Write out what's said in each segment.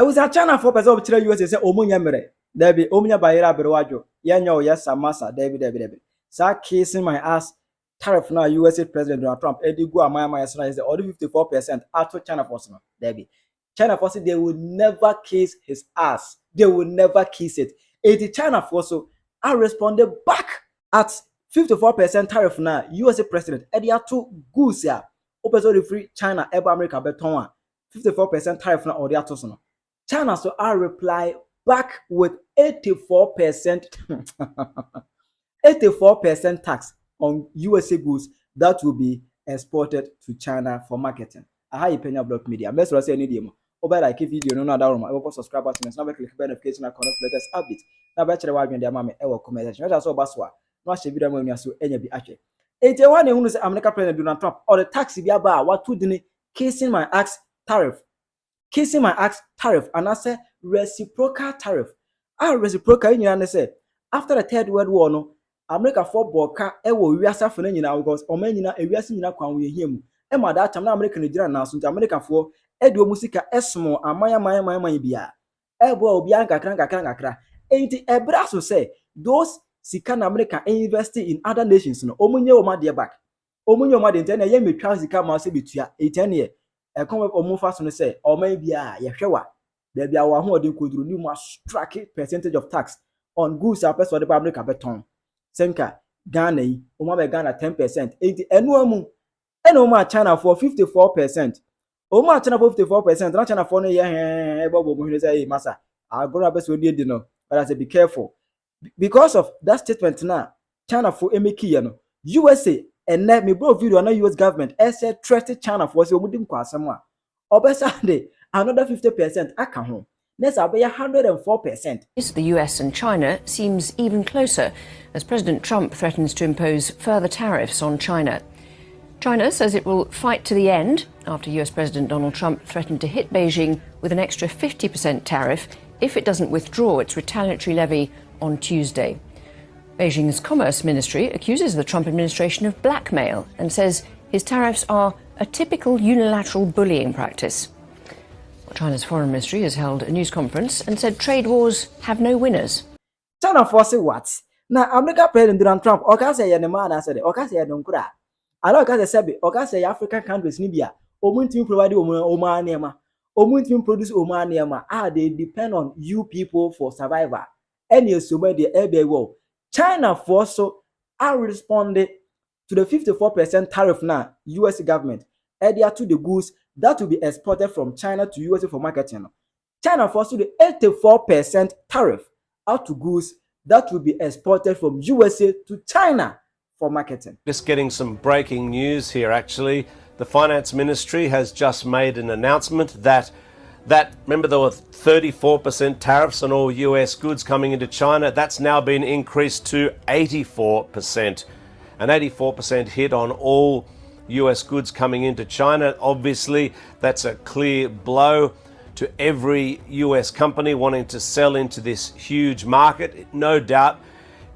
was a China for person of Chile USA say Omunya mere. Debbie Omunya Bayera Berwajo. Yanyo yes Massa Debbie. So kissing my ass tariff now USA President Donald Trump. Eddie go my is the only 54% out of China force no. Debbie. China force they will never kiss his ass. They will never kiss it. 80 China force I responded back at 54% tariff now USA President. Eddie two goods ya. Open free China ever America beton 54% tariff now or the atosono. China so I reply back with 84% 84% tax on USA goods that will be exported to China for marketing. I have Penyah Block Media. Best say any demo. Over like if video no other room. I will subscribe button. Now click notification and connect latest updates. Now better the why media mama ever comment section. That's all baswa. No share video when you so any be actually. 81 who say American President Donald Trump or the tax be about what to dini kissing my axe tariff. Kissing my axe tariff and I say reciprocal tariff. Reciprocal you say after the Third World War no America for boka ewo wiasa for nyina because o manyina ewiase nyina kwan we hiem e ma that time na America Nigeria na so America for edo musika esmo amaya bia ebo obi an kakra enti ebra so say those sika na America invest in other nations no omunye o ma de back omunye o ma de ntene ye metwa sika ma se betua etene ye e come omufa so no say o man bia ye hwewa da bia wa ho odin koduru ni mu strike percentage of tax on goods a person de America beton senka Ghana yi o be Ghana 10% enti enu amu enu ma China for 54%. O ma China for 54%, na China for no ye bobo mo say massa agora be so di no, but I say be careful because of that statement now China for emeki ye no USA and let me bro video na US government said threat China for say omudim kwa asem a obesa de another 50% aka ho. Next, I'll be 104%. The US and China seems even closer as President Trump threatens to impose further tariffs on China. China says it will fight to the end after US President Donald Trump threatened to hit Beijing with an extra 50% tariff if it doesn't withdraw its retaliatory levy on Tuesday. Beijing's Commerce Ministry accuses the Trump administration of blackmail and says his tariffs are a typical unilateral bullying practice. China's foreign ministry has held a news conference and said trade wars have no winners. China force what? Now America President Donald Trump oka say ye man I said oka say don kura. Ala oka say oka say African countries ni bia omuntimi provide oman niema. Omuntimi produce oman niema. They depend on you people for survival. Any so where the ebe wo. China force so I responded to the 54% tariff now US government adhere to the goods that will be exported from China to USA for marketing. China forced the 84% tariff out to goods that will be exported from USA to China for marketing. Just getting some breaking news here actually. The Finance Ministry has just made an announcement that remember there were 34% tariffs on all US goods coming into China. That's now been increased to 84%. An 84% hit on all US goods coming into China. Obviously, that's a clear blow to every US company wanting to sell into this huge market. It no doubt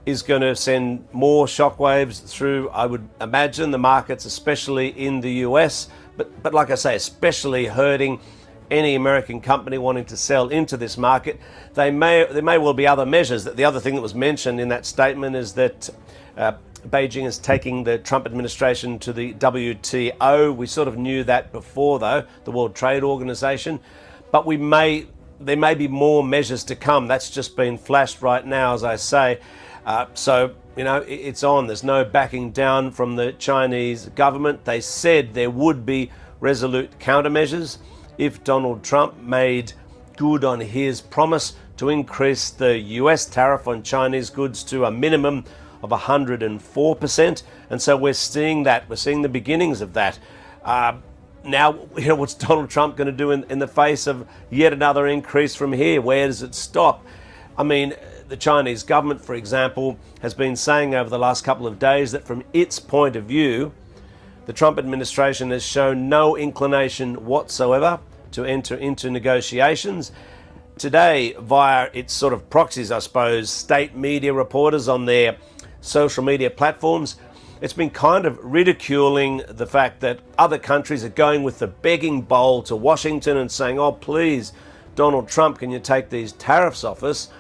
is going to send more shockwaves through, I would imagine, the markets, especially in the US. But like I say, especially hurting any American company wanting to sell into this market. There may well be other measures. The other thing that was mentioned in that statement is that Beijing is taking the Trump administration to the WTO. We sort of knew that before, though, the World Trade Organization. But there may be more measures to come. That's just been flashed right now, as I say. So, you know, it's on. There's no backing down from the Chinese government. They said there would be resolute countermeasures if Donald Trump made good on his promise to increase the US tariff on Chinese goods to a minimum of 104%, and so we're seeing that. We're seeing the beginnings of that. Now, you know, what's Donald Trump going to do in the face of yet another increase from here? Where does it stop? I mean, the Chinese government, for example, has been saying over the last couple of days that from its point of view, the Trump administration has shown no inclination whatsoever to enter into negotiations. Today, via its sort of proxies, I suppose, state media reporters on their social media platforms, it's been kind of ridiculing the fact that other countries are going with the begging bowl to Washington and saying, oh, please Donald Trump, can you take these tariffs off us?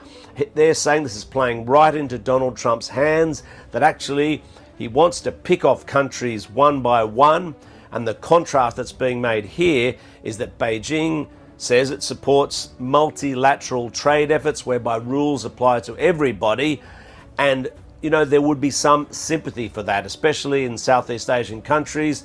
They're saying this is playing right into Donald Trump's hands, that actually he wants to pick off countries one by one. And the contrast that's being made here is that Beijing says it supports multilateral trade efforts whereby rules apply to everybody. And, you know, there would be some sympathy for that, especially in Southeast Asian countries,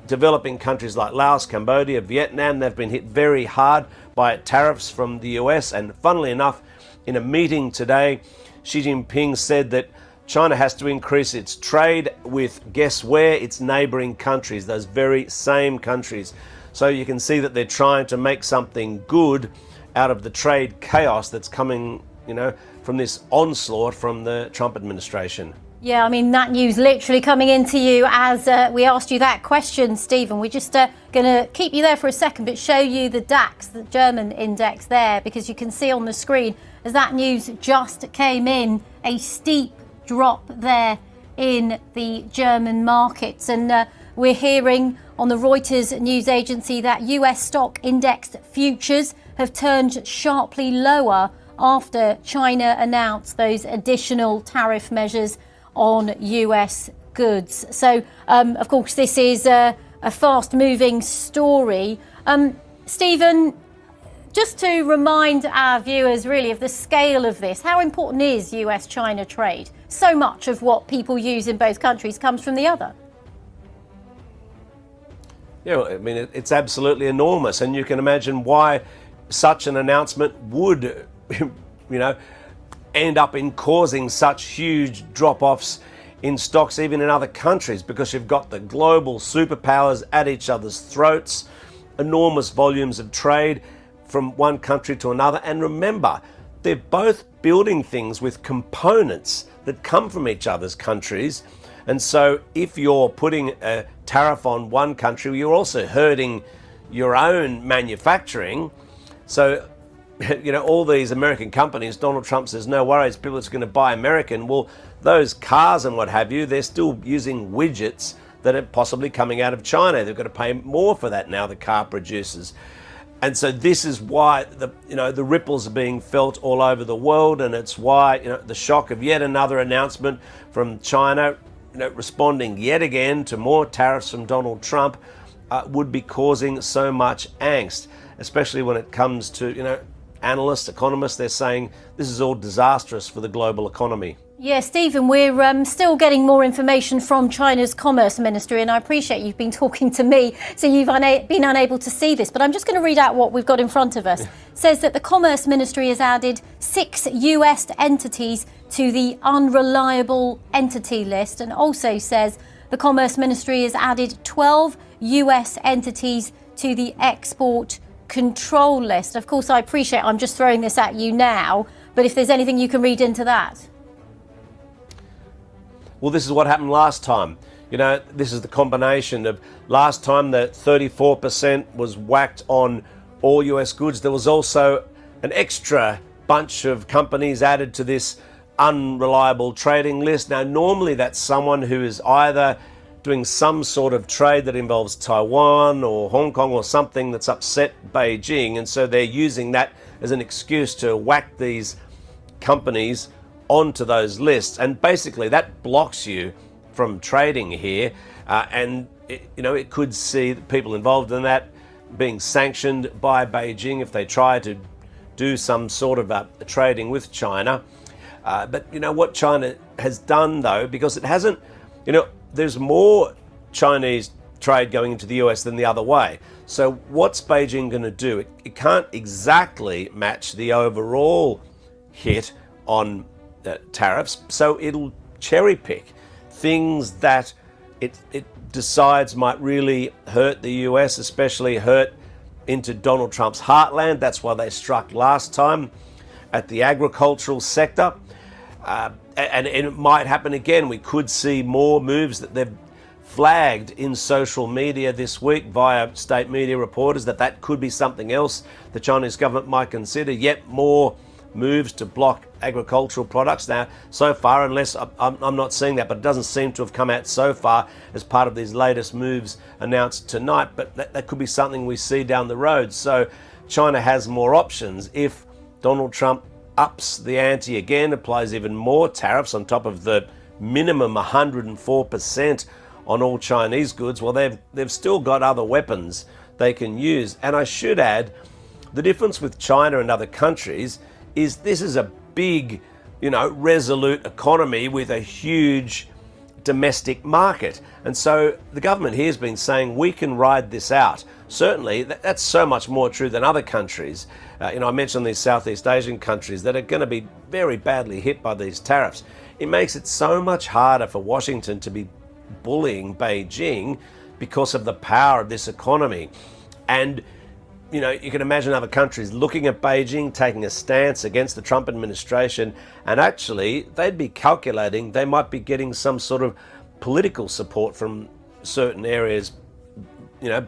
developing countries like Laos, Cambodia, Vietnam. They've been hit very hard by tariffs from the US. And funnily enough, in a meeting today, Xi Jinping said that China has to increase its trade with, guess where? Its neighboring countries, those very same countries. So you can see that they're trying to make something good out of the trade chaos that's coming, you know, from this onslaught from the Trump administration. Yeah, I mean, that news literally coming into you as we asked you that question, Stephen. We're just going to keep you there for a second, but show you the DAX, the German index there, because you can see on the screen as that news just came in, a steep drop there in the German markets. And we're hearing on the Reuters news agency that US stock index futures have turned sharply lower after China announced those additional tariff measures on US goods. So, of course, this is a fast-moving story. Stephen, just to remind our viewers really of the scale of this, how important is US-China trade? So much of what people use in both countries comes from the other. Yeah, I mean, it's absolutely enormous, and you can imagine why such an announcement would, you know, end up in causing such huge drop-offs in stocks even in other countries, because you've got the global superpowers at each other's throats, enormous volumes of trade from one country to another. And remember, they're both building things with components that come from each other's countries. And so if you're putting a tariff on one country, you're also hurting your own manufacturing. So, you know, all these American companies, Donald Trump says, no worries, people are going to buy American. Well, those cars and what have you, they're still using widgets that are possibly coming out of China. They've got to pay more for that now, the car producers. And so this is why the ripples are being felt all over the world, and it's why, you know, the shock of yet another announcement from China, you know, responding yet again to more tariffs from Donald Trump, would be causing so much angst, especially when it comes to, you know, analysts, economists. They're saying this is all disastrous for the global economy. Yeah, Stephen, we're still getting more information from China's Commerce Ministry, and I appreciate you've been talking to me, so you've been unable to see this. But I'm just going to read out what we've got in front of us. It says that the Commerce Ministry has added 6 US entities to the unreliable entity list, and also says the Commerce Ministry has added 12 US entities to the export control list. Of course, I appreciate I'm just throwing this at you now, but if there's anything you can read into that. Well, this is what happened last time. You know, this is the combination of last time that 34% was whacked on all US goods. There was also an extra bunch of companies added to this unreliable trading list. Now, normally that's someone who is either doing some sort of trade that involves Taiwan or Hong Kong or something that's upset Beijing. And so they're using that as an excuse to whack these companies onto those lists, and basically that blocks you from trading here, and it could see the people involved in that being sanctioned by Beijing if they try to do some sort of trading with China. But you know what China has done though, because it hasn't, there's more Chinese trade going into the US than the other way. So what's Beijing going to do? It can't exactly match the overall hit on tariffs, so it'll cherry pick things that it decides might really hurt the US, especially hurt into Donald Trump's heartland. That's why they struck last time at the agricultural sector, and it might happen again. We could see more moves that they've flagged in social media this week via state media reporters, that could be something else the Chinese government might consider, yet more moves to block agricultural products. Now, so far, unless I'm not seeing that, but it doesn't seem to have come out so far as part of these latest moves announced tonight, but that could be something we see down the road. So China has more options if Donald Trump ups the ante again, applies even more tariffs on top of the minimum 104% on all Chinese goods. Well, they've still got other weapons they can use. And I should add, the difference with China and other countries is this is a big, resolute economy with a huge domestic market. And so the government here has been saying we can ride this out. Certainly, that's so much more true than other countries. I mentioned these Southeast Asian countries that are going to be very badly hit by these tariffs. It makes it so much harder for Washington to be bullying Beijing because of the power of this economy. And you can imagine other countries looking at Beijing, taking a stance against the Trump administration, and actually they'd be calculating they might be getting some sort of political support from certain areas,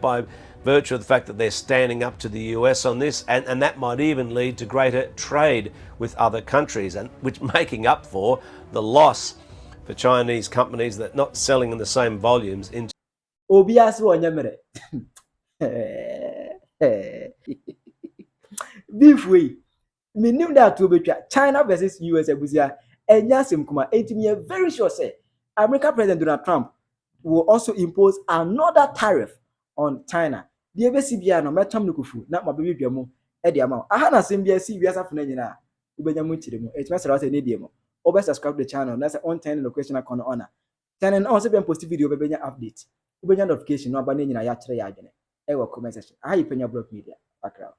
by virtue of the fact that they're standing up to the US on this, and that might even lead to greater trade with other countries, and which making up for the loss for Chinese companies that not selling in the same volumes into beef way. Me knew that to be China versus US Abusia. And Yasim Kuma, 80 me very sure say American President Donald Trump will also impose another tariff on China. The ABCBA no metam nukufu, not my baby demo, Eddie amount. I had a symbia see we as a Fenina, Ubenamuchimo, it's Master as an idiom. Over subscribe the channel, that's on 10 location on honor. 10 and also been posted video Benya update. Ubenya notification, no abandoning a yatre yagene. Ewa comment section. I Penyah Block Media. Background.